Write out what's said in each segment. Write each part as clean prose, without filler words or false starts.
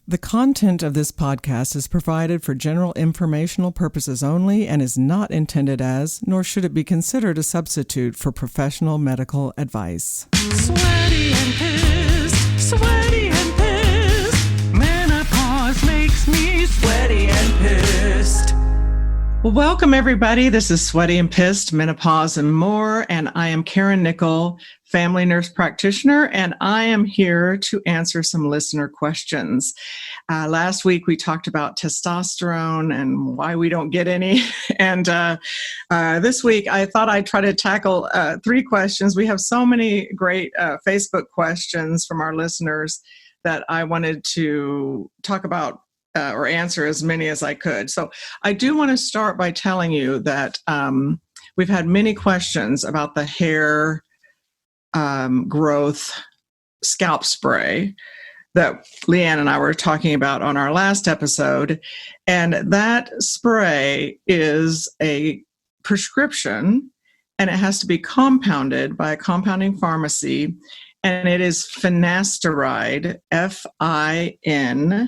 The content of this podcast is provided for general informational purposes only and is not intended as, nor should it be considered a substitute for professional medical advice. Sweaty and pissed, sweaty and pissed. Menopause makes me sweaty and pissed. Well, welcome everybody. This is Sweaty and Pissed, Menopause and More, and I am Karen Nickel, family nurse practitioner, and I am here to answer some listener questions. Last week we talked about testosterone and why we don't get any, and this week I thought I'd try to tackle 3 questions. We have so many great Facebook questions from our listeners that I wanted to talk about or answer as many as I could. So I do want to start by telling you that we've had many questions about the hair growth scalp spray that Leanne and I were talking about on our last episode. And that spray is a prescription and it has to be compounded by a compounding pharmacy. And it is finasteride, Finasteride,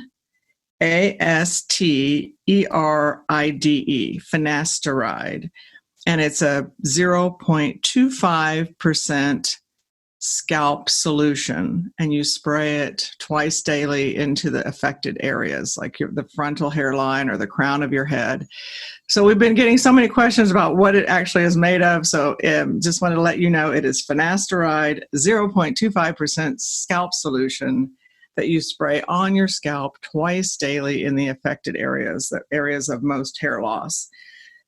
finasteride. And it's a 0.25% scalp solution. And you spray it twice daily into the affected areas, like the frontal hairline or the crown of your head. So we've been getting so many questions about what it actually is made of. So just wanted to let you know it is finasteride, 0.25% scalp solution that you spray on your scalp twice daily in the affected areas, the areas of most hair loss.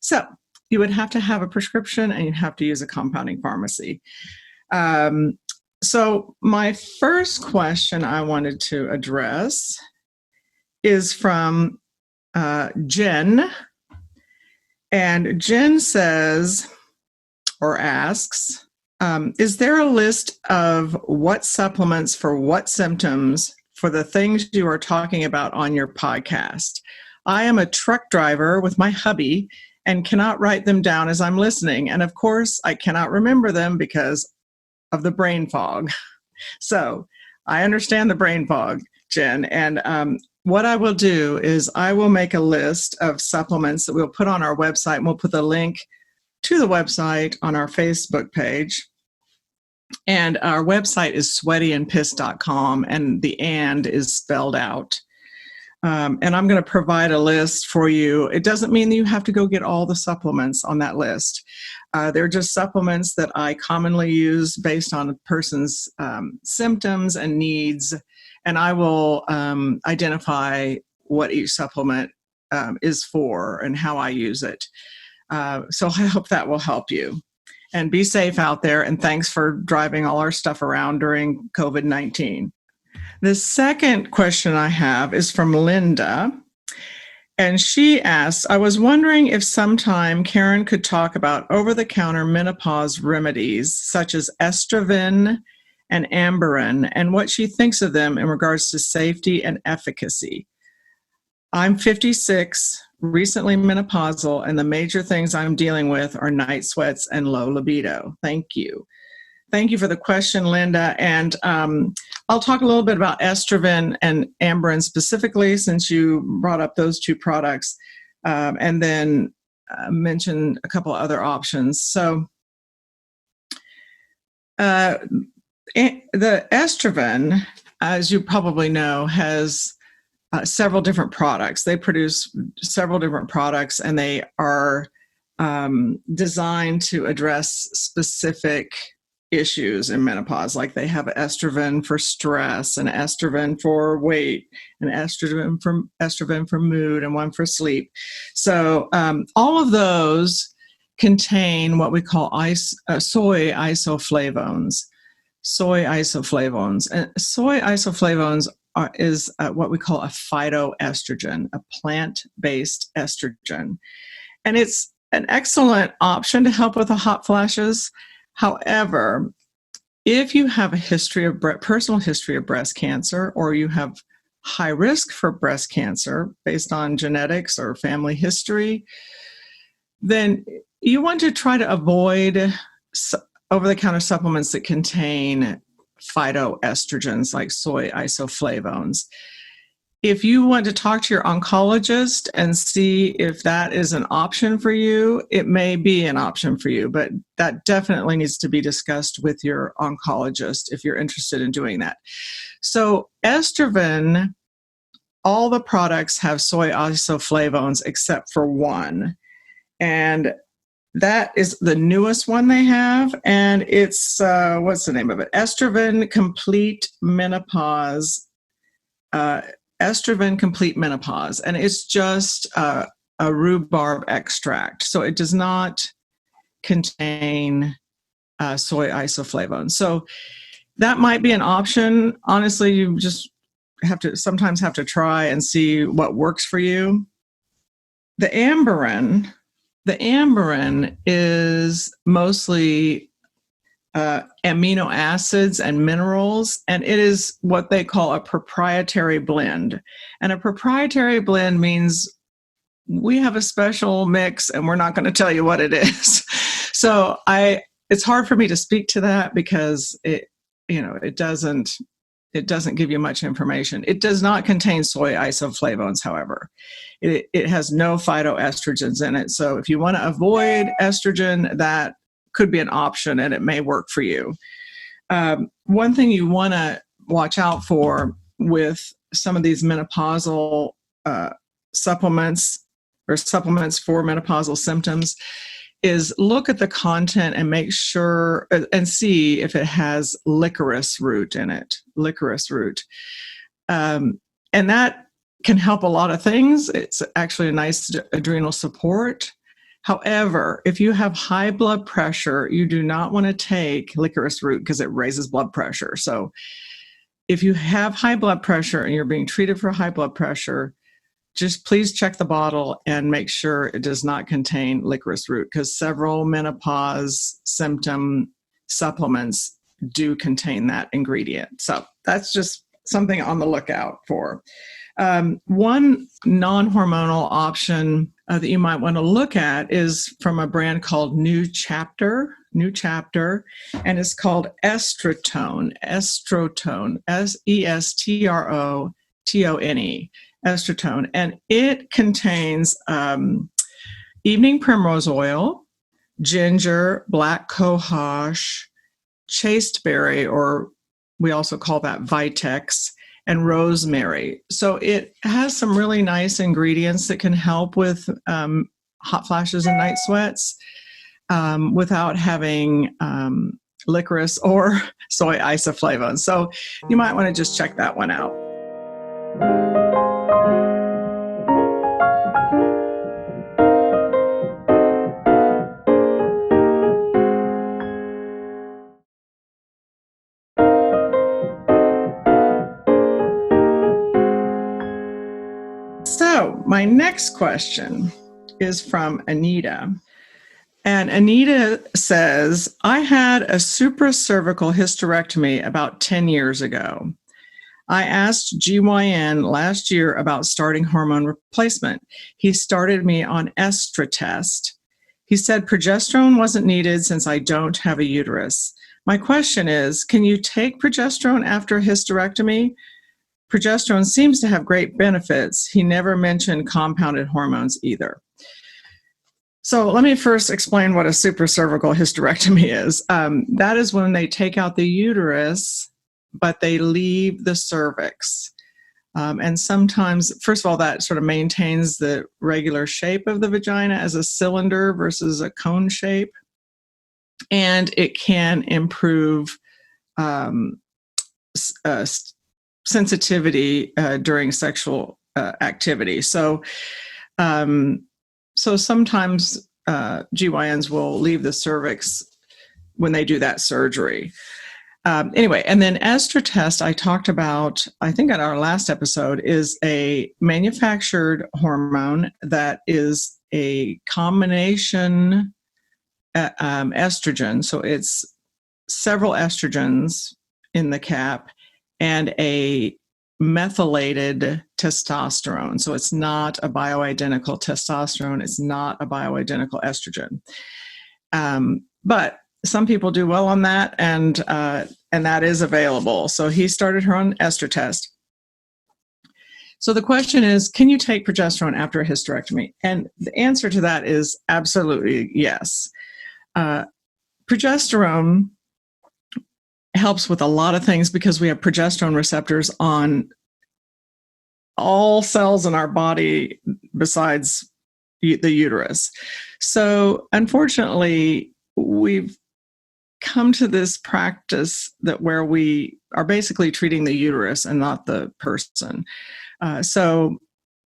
So you would have to have a prescription and you'd have to use a compounding pharmacy. So my first question I wanted to address is from Jen. And Jen says, or asks, is there a list of what supplements for what symptoms for the things you are talking about on your podcast? I am a truck driver with my hubby and cannot write them down as I'm listening. And of course, I cannot remember them because of the brain fog. So I understand the brain fog, Jen. And what I will do is I will make a list of supplements that we'll put on our website. And we'll put the link to the website on our Facebook page. And our website is sweatyandpissed.com, and the "and" is spelled out. And I'm going to provide a list for you. It doesn't mean that you have to go get all the supplements on that list. They're just supplements that I commonly use based on a person's symptoms and needs. And I will identify what each supplement is for and how I use it. So I hope that will help you. And be safe out there, and thanks for driving all our stuff around during COVID-19. The second question I have is from Linda, and she asks, I was wondering if sometime Karen could talk about over-the-counter menopause remedies such as Estroven and Amberen and what she thinks of them in regards to safety and efficacy. I'm 56, recently menopausal, and the major things I'm dealing with are night sweats and low libido. Thank you. Thank you for the question, Linda. And I'll talk a little bit about Estroven and Amberen specifically, since you brought up those 2 products, and then mention a couple other options. So the Estroven, as you probably know, has several different products. They produce several different products, and they are designed to address specific issues in menopause. Like they have Estroven for stress, and Estroven for weight, and Estroven for mood, and one for sleep. So all of those contain what we call soy isoflavones. And soy isoflavones is what we call a phytoestrogen, a plant-based estrogen. And it's an excellent option to help with the hot flashes. However, if you have a personal history of breast cancer, or you have high risk for breast cancer based on genetics or family history, then you want to try to avoid over-the-counter supplements that contain phytoestrogens like soy isoflavones. If you want to talk to your oncologist and see if that is an option for you, it may be an option for you, but that definitely needs to be discussed with your oncologist if you're interested in doing that. So estrogen, all the products have soy isoflavones except for one. And that is the newest one they have. And it's, what's the name of it? Estrogen Complete Menopause. Estrogen Complete Menopause. And it's just a rhubarb extract. So it does not contain soy isoflavones. So that might be an option. Honestly, you just sometimes have to try and see what works for you. The Amberin is mostly amino acids and minerals, and it is what they call a proprietary blend. And a proprietary blend means we have a special mix and we're not going to tell you what it is. So it's hard for me to speak to that because it doesn't give you much information. It does not contain soy isoflavones, however. It has no phytoestrogens in it. So if you want to avoid estrogen, that could be an option and it may work for you. One thing you want to watch out for with some of these menopausal supplements or supplements for menopausal symptoms is look at the content and make sure and see if it has licorice root in it, licorice root. And that can help a lot of things. It's actually a nice adrenal support. However, if you have high blood pressure, you do not want to take licorice root because it raises blood pressure. So if you have high blood pressure and you're being treated for high blood pressure, just please check the bottle and make sure it does not contain licorice root because several menopause symptom supplements do contain that ingredient. So that's just something on the lookout for. One non-hormonal option that you might want to look at is from a brand called You Take Progesterone, and it's called Estrotone, Estrotone, Estrotone, and it contains evening primrose oil, ginger, black cohosh, chasteberry, or we also call that Vitex, and rosemary. So it has some really nice ingredients that can help with hot flashes and night sweats without having licorice or soy isoflavones. So you might want to just check that one out. So my next question is from Anita. And Anita says, I had a supracervical hysterectomy about 10 years ago. I asked GYN last year about starting hormone replacement. He started me on Estratest. He said progesterone wasn't needed since I don't have a uterus. My question is, can you take progesterone after a hysterectomy? Progesterone seems to have great benefits. He never mentioned compounded hormones either. So let me first explain what a supracervical hysterectomy is. That is when they take out the uterus, but they leave the cervix. And sometimes, first of all, that sort of maintains the regular shape of the vagina as a cylinder versus a cone shape. And it can improve sensitivity during sexual activity. So sometimes GYNs will leave the cervix when they do that surgery. Anyway, and then Estratest, I talked about, I think at our last episode, is a manufactured hormone that is a combination estrogen. So it's several estrogens in the cap and a methylated testosterone. So it's not a bioidentical testosterone. It's not a bioidentical estrogen. But some people do well on that, and that is available. So he started her on Estratest. So the question is, can you take progesterone after a hysterectomy? And the answer to that is absolutely yes. Progesterone helps with a lot of things because we have progesterone receptors on all cells in our body besides the uterus. So unfortunately, we've come to this practice that where we are basically treating the uterus and not the person. So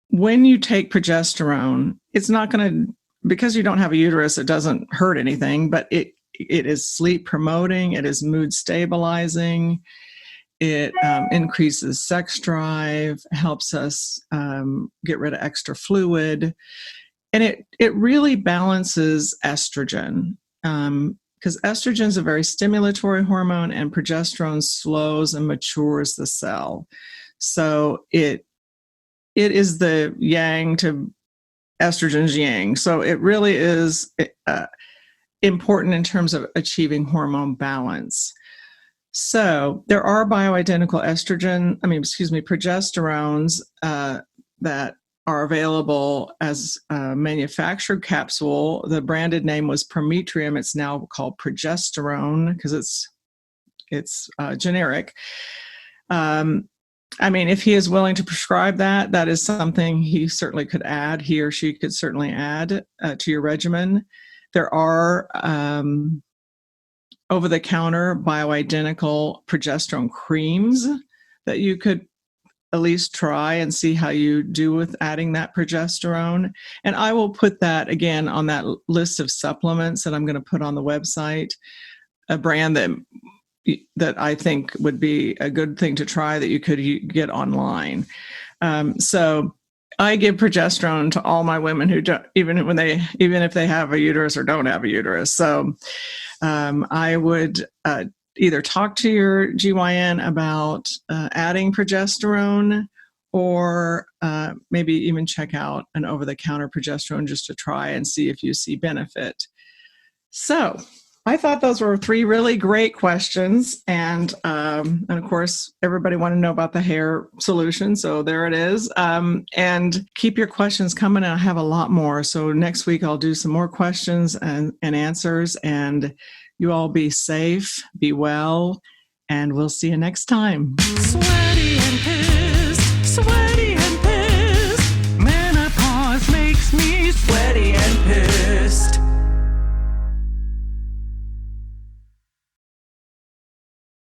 when you take progesterone, it's not going to, because you don't have a uterus, it doesn't hurt anything, but it is sleep promoting, it is mood stabilizing, it increases sex drive, helps us get rid of extra fluid, and it really balances estrogen. Because estrogen is a very stimulatory hormone, and progesterone slows and matures the cell. So it is the yang to estrogen's yang. So it really is important in terms of achieving hormone balance. So there are bioidentical progesterones that are available as a manufactured capsule. The branded name was Prometrium. It's now called progesterone because it's generic. If he is willing to prescribe that, that is something he certainly could add. He or she could certainly add to your regimen. There are over-the-counter bioidentical progesterone creams that you could at least try and see how you do with adding that progesterone. And I will put that again on that list of supplements that I'm going to put on the website, a brand that I think would be a good thing to try that you could get online. So I give progesterone to all my women who don't, even if they have a uterus or don't have a uterus. So I would either talk to your GYN about adding progesterone, or maybe even check out an over-the-counter progesterone just to try and see if you see benefit. So I thought those were 3 really great questions. And of course, everybody wanted to know about the hair solution. So there it is. And keep your questions coming. And I have a lot more. So next week, I'll do some more questions and answers. And you all be safe, be well, and we'll see you next time. Sweaty and pissed, sweaty.